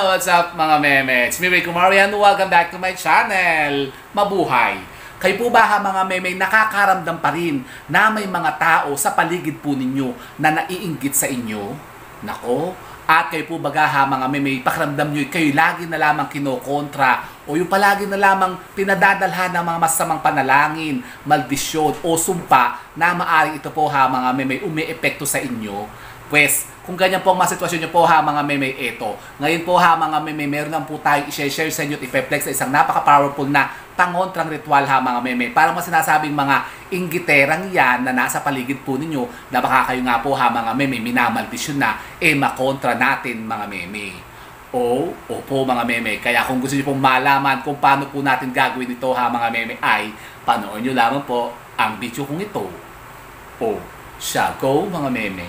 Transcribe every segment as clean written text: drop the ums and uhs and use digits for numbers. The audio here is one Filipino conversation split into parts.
What's up mga meme? It's me, Ray Kumarian. Welcome back to my channel. Mabuhay! Kayo po ba mga meme nakakaramdam pa rin na may mga tao sa paligid po ninyo na naiinggit sa inyo? Nako, at kayo po baga mga meme, pakiramdam nyo kayo lagi na lamang kinokontra o yung palagi na lamang pinadadalhan ng mga masamang panalangin, maldisyon o sumpa na maaring ito po mga meme umi-epekto sa inyo? Pues, kung ganyan po ang masitwasyon nyo po mga meme, eto. Ngayon po mga meme, meron lang po tayo i-share sa inyo at i-flex sa isang napaka-powerful na pangontrang ritual mga meme. Parang mas sinasabing mga inggiterang yan na nasa paligid po ninyo na baka kayo nga po mga meme, minamaldisyon na, makontra natin mga meme. Opo mga meme. Kaya kung gusto nyo pong malaman kung paano po natin gagawin ito mga meme, ay panoorin nyo lamang po ang video kong ito. Siya, go mga meme.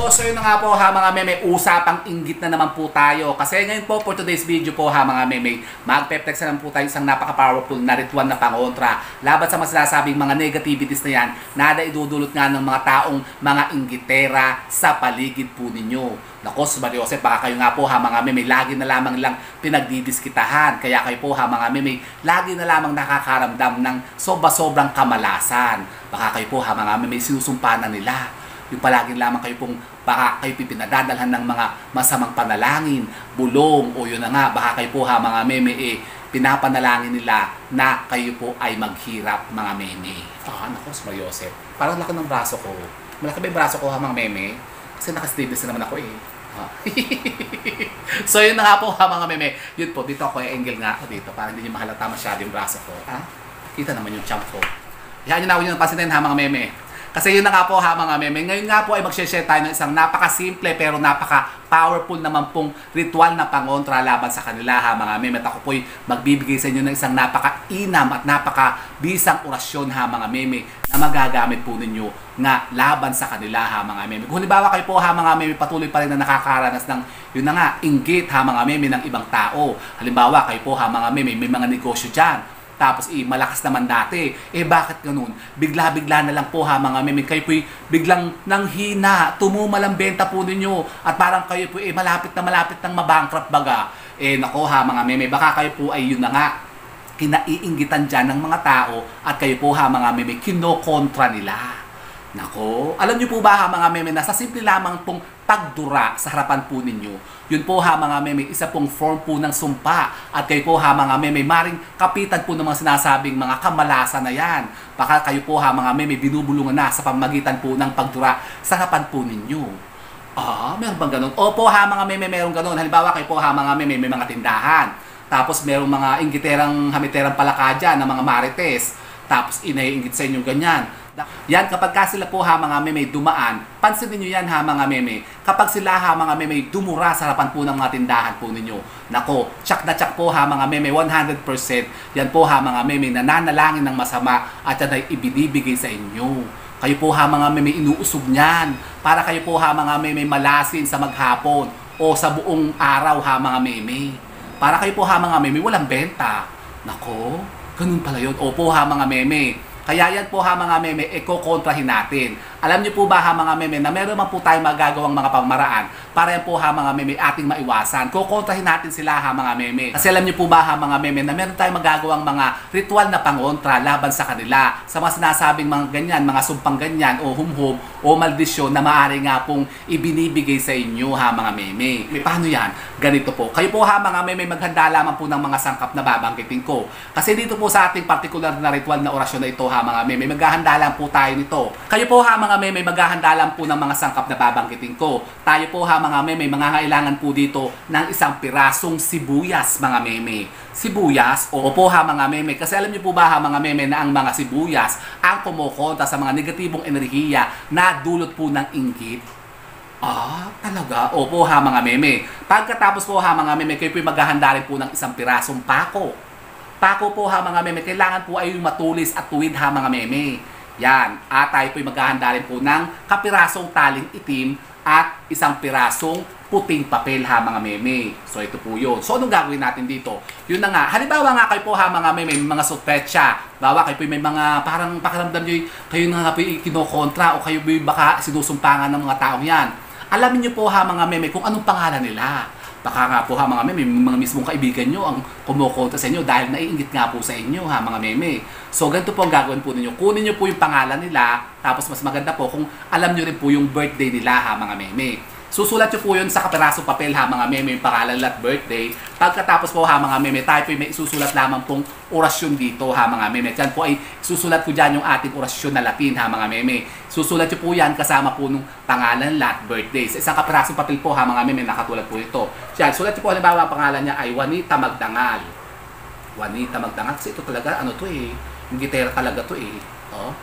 So yun na nga po mga meme, usapang inggit na naman po tayo. Kasi ngayon po for today's video po mga meme, magpe-flex na lang po tayo isang napaka-powerful na ritual na pangontra laban sa masasabing mga negativities na yan na idudulot nga ng mga taong mga inggitera sa paligid po ninyo. Nako, Joseph, baka kayo nga po mga meme, lagi na lamang lang pinagdidiskitahan. Kaya kayo po mga meme, lagi na lamang nakakaramdam ng sobrang kamalasan. Baka kayo po mga meme, sinusumpa na nila. Yung palagi lamang kayo pong baka kayo pinadadalhan ng mga masamang panalangin, bulong, o yun na nga, baka kayo po mga meme, pinapanalangin nila na kayo po ay maghirap mga meme. Nako, Joseph, parang laki ng braso ko. Malaki ba yung braso ko mga meme? Kasi naka-stabilis na naman ako So yun na nga po mga meme. Yun po, dito ako angle nga ako dito para hindi nyo mahalata masyado yung braso ko. Kita naman yung champ ko. Yan yun ako yung napansin mga meme. Kasi yun na nga po mga meme. Ngayon nga po ay mag-share tayo ng isang napaka-simple pero napaka-powerful naman pong ritual na pangontra laban sa kanila mga meme. At ako po'y magbibigay sa inyo ng isang napaka-inam at napaka-bisang orasyon mga meme na magagamit po ninyo nga laban sa kanila mga meme. Kung halimbawa kayo po mga meme patuloy pa rin na nakakaranas ng yun na nga inggit mga meme ng ibang tao. Halimbawa kayo po mga meme may mga negosyo dyan. Tapos malakas naman dati. Bakit ganun? Bigla-bigla na lang po mga meme. Kayo po'y biglang nanghina. Tumumalang benta po ninyo. At parang kayo po malapit ng mabankrupt baga. Nako mga meme. Baka kayo po ay yun na nga kinaiinggitan dyan ng mga tao. At kayo po mga meme kinokontra nila. Nako, alam niyo po ba mga meme na sa simple lamang pong pagdura sa harapan po ninyo, yun po mga meme, isa pong form po ng sumpa. At kayo po mga meme, maring kapitan po ng mga sinasabing mga kamalasan na yan. Baka kayo po mga meme, binubulungan na sa pamagitan po ng pagdura sa harapan po ninyo. Meron bang ganun? Opo mga meme, meron ganun. Halimbawa kayo po mga meme, may mga tindahan. Tapos merong mga inggiterang hamiterang palaka dyan, na mga marites. Tapos inaiinggit sa inyo ganyan. Yan, kapag sila po mga meme dumaan, pansinin nyo yan mga meme. Kapag sila mga meme dumura sa harapan po ng mga tindahan po ninyo, nako, tsak na tsak po mga meme, 100%. Yan po mga meme nananalangin ng masama at yan ay ibinibigay sa inyo. Kayo po mga meme inuusog niyan para kayo po mga meme malasin sa maghapon o sa buong araw mga meme. Para kayo po mga meme walang benta. Nako, ganun pala yun. Opo mga meme. Kaya yan po mga meme, kokontrahin natin. Alam niyo po ba mga meme na meron man po tayong magagawang mga pamaraan para yan po mga meme ating maiwasan. Kokontrahin natin sila mga meme. Kasi alam niyo po ba mga meme na meron tayong magagawang mga ritual na pangontra laban sa kanila. Sa mga sinasabing mga ganyan, mga sumpang ganyan o humhum o maldisyon na maaari nga pong ibinibigay sa inyo mga meme. Paano yan? Ganito po. Kayo po mga meme maghanda lamang po ng mga sangkap na babanggitin ko. Kasi dito po sa ating particular na ritual na orasyon na ito mga meme, maghahanda lang po tayo nito. Kayo po mga meme, maghahanda lang po ng mga sangkap na babanggitin ko. Tayo po mga meme, mangangailangan po dito ng isang pirasong sibuyas mga meme. Sibuyas, oo po mga meme, kasi alam niyo po ba mga meme na ang mga sibuyas ang kumukontra sa mga negatibong enerhiya na dulot po ng inggit. Talaga? Opo mga meme. Pagkatapos po mga meme, kayo po maghahanda rin po ng isang pirasong pako. Pako po mga meme, kailangan po ay matulis at tuwid mga meme. Yan, at tayo po'y maghahanda rin po ng kapirasong taling itim at isang pirasong puting papel ha mga meme. So ito po yun. So anong gagawin natin dito? Yun na nga. Halimbawa nga kayo po ha mga meme, may mga sutpetsa. Bawa kayo po may mga parang pakiramdam nyo kayo na nga po kinokontra o kayo baka sinusumpangan ng mga taong yan. Alamin nyo po ha mga meme kung anong pangalan nila. Baka nga po ha mga meme, mga mismong kaibigan nyo ang kumukontra sa inyo dahil naiingit nga po sa inyo ha mga meme. So ganito po ang gagawin po ninyo. Kunin nyo po yung pangalan nila, tapos mas maganda po kung alam nyo rin po yung birthday nila ha mga meme. Susulat nyo po yun sa kapirasong papel ha mga meme, yung pangalan at birthday. Pagkatapos po ha mga meme, tayo po may isusulat lamang pong orasyon dito ha mga meme. Diyan po ay susulat ko dyan yung ating orasyon na Latin ha mga meme. Susulat nyo po yan kasama po nung pangalan at birthday. Sa isang kapirasong papel po ha mga meme, nakatulad po ito. Diyan, sulat nyo po halimbawa ang pangalan niya ay Juanita Magdangal. Juanita Magdangal, kasi ito talaga ano to eh, yung gitara talaga to eh. Oh.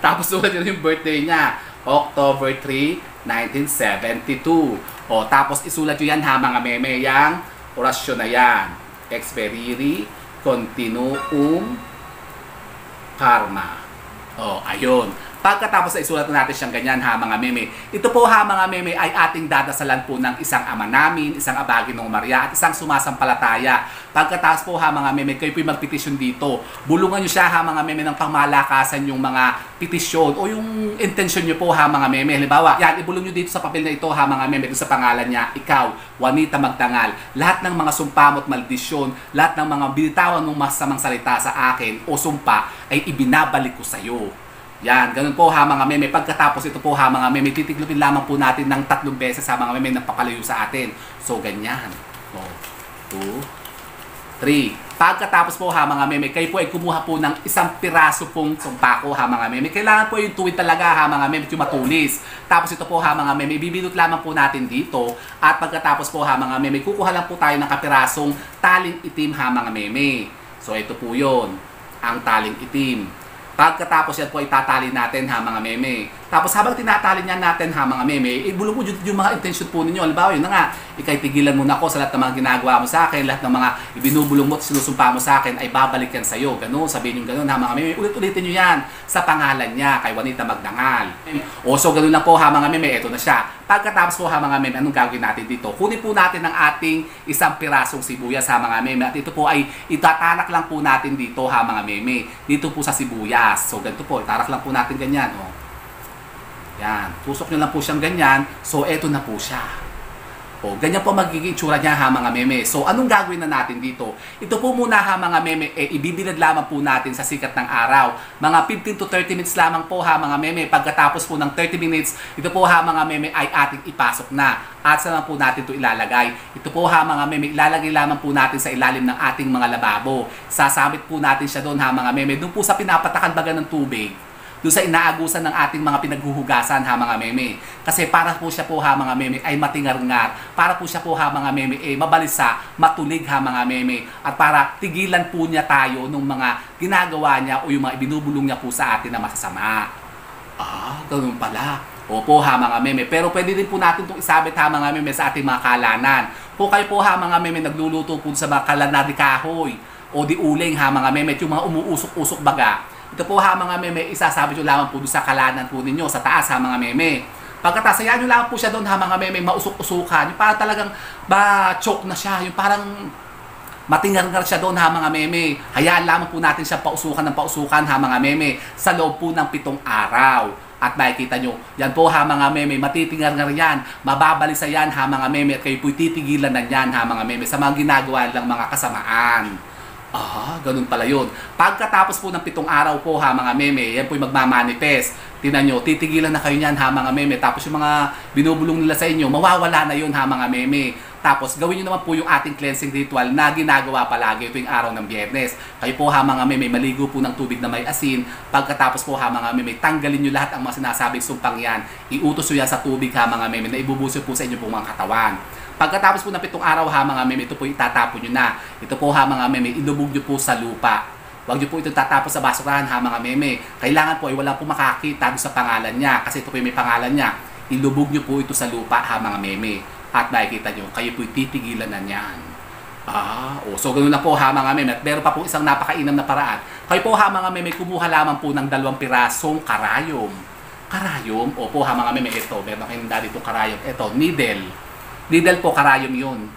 Tapos sulat nyo yung birthday niya, October 3, 1972. O, tapos isulat nyo yan ha mga meme, yang orasyon na yan. Ex veriri continuum karma. O, ayun. Pagkatapos ay isulat natin siyang ganyan ha mga meme. Ito po ha mga meme ay ating dadasalan po ng isang ama namin, isang Abaginong Maria at isang sumasampalataya. Pagkatapos po ha mga meme, kayo po magpetisyon dito. Bulungan nyo siya ha mga meme ng pangmalakasan yung mga petisyon o yung intention nyo po ha mga meme. Halimbawa, yan, ibulong nyo dito sa papel na ito ha mga meme, dito sa pangalan niya, ikaw, Juanita Magdangal. Lahat ng mga sumpamot maldisyon, lahat ng mga binitawan ng masamang salita sa akin o sumpa ay ibinabalik ko sa iyo. Yan, ganun po ha mga meme. Pagkatapos ito po ha mga meme, titiklopin lamang po natin ng 3 beses ha mga meme na papalayo sa atin. So, ganyan. 2, 3. Pagkatapos po ha mga meme, kayo po ay kumuha po ng isang piraso pong sumpako ha mga meme. Kailangan po yung tuwid talaga ha mga meme, yung matulis. Tapos ito po ha mga meme, ibibilot lamang po natin dito. At pagkatapos po ha mga meme, kukuha lang po tayo ng kapirasong taling itim ha mga meme. So, ito po yun, ang taling itim. Pagkatapos yan po itatali natin ha mga meme. Tapos habang tinatali niyan natin ha mga meme, ibulong mo yung mga intention po ninyo. Halimbawa yun na nga, ikay tigilan mo na ako sa lahat ng mga ginagawa mo sa akin, lahat ng mga ibinubulong mo at sinusumpa mo sa akin ay babalik yan sa'yo. Ganun, sabihin yung ganun ha mga meme. Ulit-ulitin nyo yan sa pangalan niya, kay Juanita Magdangal. O so ganun lang po ha mga meme, eto na siya. Pagkatapos po ha mga meme, anong gagawin natin dito? Kunin po natin ang ating isang pirasong sibuyas ha mga meme. At ito po ay itatanak lang po natin dito ha mga meme. Dito po sa sibuyas. So ganito po, itarak lang po natin ganyan. O. Yan, tusok nyo lang po siyang ganyan. So eto na po siya. O, ganyan po magiging tsura niya ha mga meme. So anong gagawin na natin dito? Ito po muna ha mga meme, ibibilad lamang po natin sa sikat ng araw. Mga 15 to 30 minutes lamang po ha mga meme. Pagkatapos po ng 30 minutes, ito po ha mga meme ay ating ipasok na. At saan po natin ito ilalagay? Ito po ha mga meme, ilalagay lamang po natin sa ilalim ng ating mga lababo. Sasabit po natin siya doon ha mga meme. Doon po sa pinapatakan baga ng tubig. Doon sa inaagusan ng ating mga pinaghuhugasan ha mga meme. Kasi para po siya po ha mga meme ay matingar-ngar. Para po siya po ha mga meme mabalisa, matulig ha mga meme. At para tigilan po niya tayo ng mga ginagawa niya o yung mga ibinubulong niya po sa atin na masasama. Ah, ganun pala. Opo ha mga meme. Pero pwede din po natin itong isabit ha mga meme sa ating mga kalanan. Kung kayo po ha mga meme nagluluto po sa mga kalanan di kahoy o di uling ha mga meme. Yung mga umuusok-usok baga. Ito po ha mga meme, isasabit nyo lamang po doon sa kalanan po ninyo, sa taas ha mga meme. Pagkatapos, hayaan nyo lamang po siya doon ha mga meme, mausok-usukan. Yung parang talagang choke na siya, yung parang matingar-ngar siya doon ha mga meme. Hayaan lamang po natin siya pausukan ng pausukan ha mga meme sa loob po ng 7 araw. At makikita nyo, yan po ha mga meme, matitingar-ngar yan, mababalisa yan ha mga meme, at kayo po'y titigilan na yan ha mga meme sa mga ginagawa lang mga kasamaan. Ah, ganun pala yun. Pagkatapos po ng 7 araw po ha mga meme, yan po'y magmamanifest. Tinan nyo, titigilan na kayo niyan ha mga meme. Tapos yung mga binubulong nila sa inyo, mawawala na yun ha mga meme. Tapos gawin nyo naman po yung ating cleansing ritual na ginagawa palagi tuwing araw ng Biyernes. Kayo po ha mga meme, maligo po ng tubig na may asin. Pagkatapos po ha mga meme, tanggalin nyo lahat ang mga sinasabing sumpang yan. Iutos nyo yan sa tubig ha mga meme na ibubuso po sa inyo pong mga katawan. Pagkatapos po ng 7 araw ha mga meme, ito po itatapon nyo na. Ito po ha mga meme, ilubog nyo po sa lupa. Huwag nyo po ito tatapos sa basurahan ha mga meme. Kailangan po ay wala po makakita sa pangalan niya kasi ito po may pangalan niya. Ilubog nyo po ito sa lupa ha mga meme. At makikita nyo, kayo po titigilan na niyan. So ganoon na po ha mga meme. At meron pa po isang napakainam na paraan. Kayo po ha mga meme, kumuha lamang po ng 2 pirasong karayom. Karayom. Opo ha mga meme, ito. Meron kayong dito karayom. Ito, needle. Needle po, karayom yun.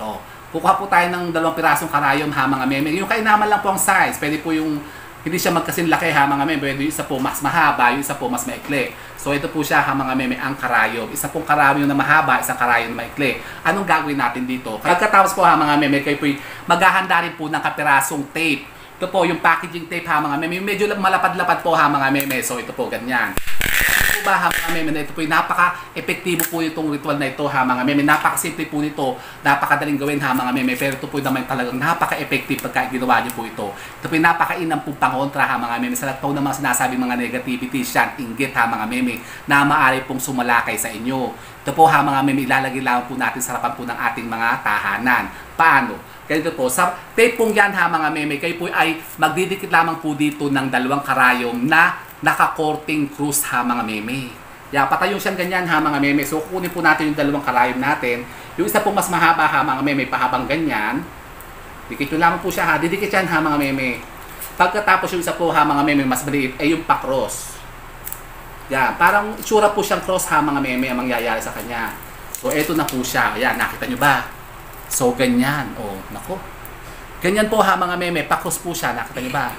Oh. Kukuha po tayo ng 2 pirasong karayom ha mga meme. Yung kainaman lang po ang size. Pwede po yung hindi siya magkasin laki ha mga meme. Pwede yung isa po mas mahaba, yung isa po mas maikli. So ito po siya ha mga meme, ang karayom. Isa pong karayom na mahaba, isang karayom na maikli. Anong gagawin natin dito? Pagkatapos po ha mga meme, kayo po maghahanda rin po ng kapirasong tape. Ito po yung packaging tape ha mga meme. Medyo malapad-lapad po ha mga meme. So ito po ganyan. Ito ba ha mga meme, ito po yung napaka-epektibo po itong ritual na ito ha mga meme. Napaka-simple po nito. Napakadaling gawin ha mga meme. Pero ito po naman talagang napaka-effective pagka ginawa nyo po ito. Ito po yung napaka-inam po pangontra ha mga meme. Sa lahat po ng mga sinasabing mga negativities yan, inggit ha mga meme, na maaari pong sumalakay sa inyo. Ito po ha mga meme, ilalagay lang po natin sa harapan po ng ating mga tahanan. Paano? Ganito po, sa tape pong yan ha mga meme, kayo po ay magdidikit lamang po dito ng 2 karayom na naka-courting cruise ha mga meme. Yeah, patayong siyang ganyan ha mga meme. So kukunin po natin yung 2 karayom natin. Yung isa po mas mahaba ha mga meme, pahabang ganyan. Dikit nyo lamang po siya ha, didikit yan ha mga meme. Pagkatapos yung isa po ha mga meme, mas maliit, ay yung pa-cross. Yeah, parang itsura po siyang cross ha mga meme ang mangyayari sa kanya. So eto na po siya. Ayan, nakita nyo ba? So, ganyan. O, nako. Ganyan po ha mga meme. Pakros po siya. Nakita niyo ba?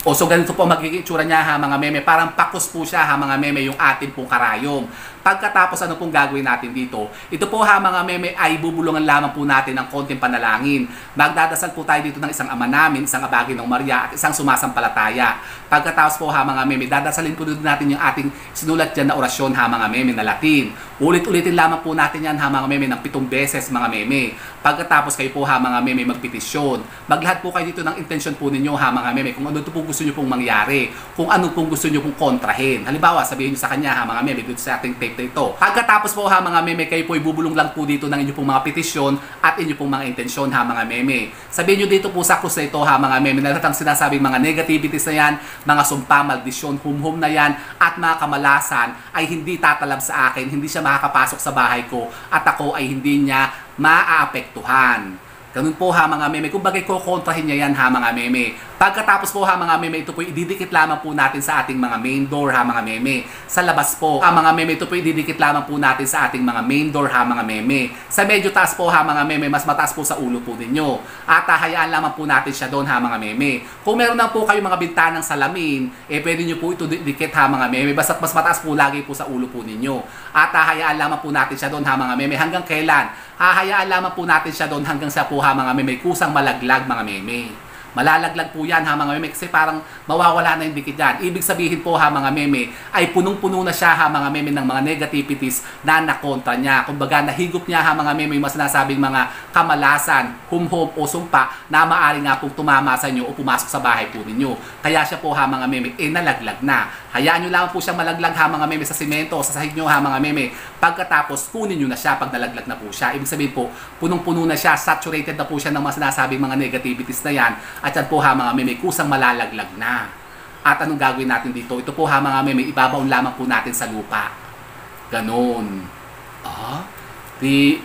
O, so ganito po magiging itsura niya ha mga meme. Parang pakros po siya ha mga meme yung ating pong karayom. Pagkatapos ano pong gagawin natin dito? Ito po ha mga meme ay bubulungan lamang po natin ng konting panalangin. Magdadasal po tayo dito ng isang Ama Namin, isang Abagi ng Maria at isang sumasampalataya. Pagkatapos po ha mga meme, dadasalin po dito natin yung ating sinulat dyan na orasyon ha mga meme na Latin. Ulit-ulitin lamang po natin yan ha mga meme ng 7 beses mga meme. Pagkatapos kayo po ha mga meme magpetisyon. Maglahat po kayo dito ng intensyon po ninyo ha mga meme kung ano po gusto nyo pong mangyari. Kung ano pong gusto nyo pong kontrahin. Halimbawa sabihin nyo sa kanya ha mga meme dito sa ating tape na ito. Pagkatapos po ha mga meme, kayo po ibubulong lang po dito ng inyo pong mga petisyon at inyo pong mga intensyon ha mga meme. Sabihin nyo dito po sa krus na ito ha mga meme, na ang sinasabing mga negativities na yan, mga sumpa, maldisyon, humhum na yan, at mga kamalasan ay hindi tatalab sa akin, hindi siya makakapasok sa bahay ko, at ako ay hindi niya maaapektuhan. Ganun po ha mga meme. Kung bagay ko kontrahin niya yan ha mga meme. Pagkatapos po ha mga meme, ito po ididikit lamang po natin sa ating mga main door ha mga meme. Sa labas po ha mga meme, ito po ididikit lamang po natin sa ating mga main door ha mga meme. Sa medyo taas po ha mga meme, mas mataas po sa ulo po ninyo. At hayaan lamang po natin siya doon ha mga meme. Kung meron lang po kayo mga bintanang salamin, pwede nyo po ito dikit ha mga meme. Basta't mas mataas po lagi po sa ulo po ninyo. At hayaan lamang po natin siya doon ha mga meme. Hanggang kailan? Hahayaan lamang po natin siya doon hanggang sa po ha mga meme, kusang malaglag mga meme. Malalaglag po yan ha mga meme kasi parang mawawala na yung dikit yan. Ibig sabihin po ha mga meme ay punong-puno na siya ha mga meme ng mga negativities na nakontra niya. Kumbaga nahigop niya ha mga meme yung mas sinasabing mga kamalasan, humhum o sumpa na maaari nga pong tumama sa inyo o pumasok sa bahay po ninyo. Kaya siya po ha mga meme nalaglag na. Hayaan nyo lang po siyang malaglag ha mga meme sa simento o sa sahig nyo ha mga meme. Pagkatapos kunin nyo na siya pag nalaglag na po siya. Ibig sabihin po punong-puno na siya, saturated na po siya ng mga sinasabing mga negativities na yan. At yan po ha mga meme, kusang malalaglag na. At anong gagawin natin dito? Ito po ha mga meme, ibabaon lamang po natin sa lupa. Ganon.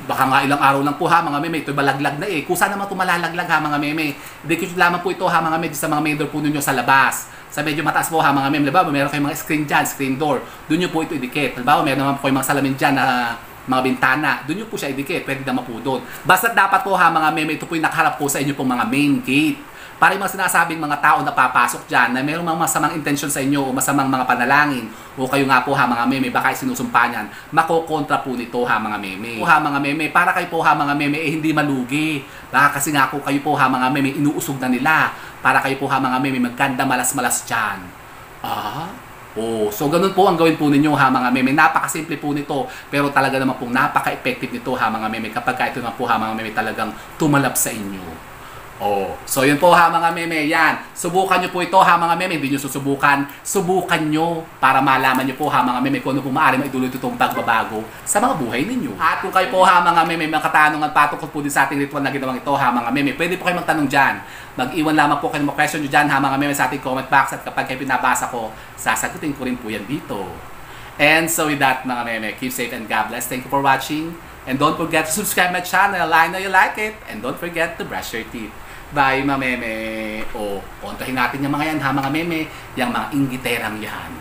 Baka nga ilang araw lang po ha mga meme, ito malaglag na Kusa naman ito malalaglag ha mga meme. Dikit lamang po ito ha mga meme sa mga main door po ninyo sa labas. Sa medyo mataas po ha mga meme. Halimbawa meron kayong mga screen dyan, screen door. Doon nyo po ito idikit. Halimbawa meron naman po kayong mga salamin dyan na mga bintana. Doon nyo po siya idikit. Pwede naman po doon. Basta dapat po ha mga meme, ito po yung nakaharap po sa inyo pong mga main gate. Para yung mga sinasabing mga tao na papasok dyan na mayroong mga masamang intensyon sa inyo o masamang mga panalangin o kayo nga po ha mga meme, baka sinusumpa niyan, makokontra po nito ha mga meme. Ha mga meme, para kayo po ha mga meme hindi malugi. Baka kasi nga po kayo po ha mga meme, inuusog na nila. Para kayo po ha mga meme, magkanda malas-malas dyan. So ganun po ang gawin po ninyo ha mga meme. Napakasimple po nito, pero talaga naman po napaka-effective nito ha mga meme kapag ito naman po ha mga meme talagang tumalab sa inyo. So yun po ha mga meme, yan. Subukan nyo po ito ha mga meme, hindi nyo susubukan. Subukan nyo para malaman nyo po ha mga meme kung ano po maaari maidulot itong pagbabago sa mga buhay ninyo. At kung kayo po ha mga meme, mga katanungan patungkol po din sa ating ritual na ginawang ito ha mga meme, pwede po kayo magtanong dyan. Mag-iwan lamang po kayo ng mga question nyo dyan ha mga meme sa ating comment box at kapag kayo pinabasa ko, sasagutin ko rin po yan dito. And so with that mga meme, keep safe and God bless. Thank you for watching. And don't forget to subscribe my channel. I know you like it. And don't forget to brush your teeth. Bye mga meme. Kontahin natin yung mga yan ha mga meme. Yung mga inggiterang yan.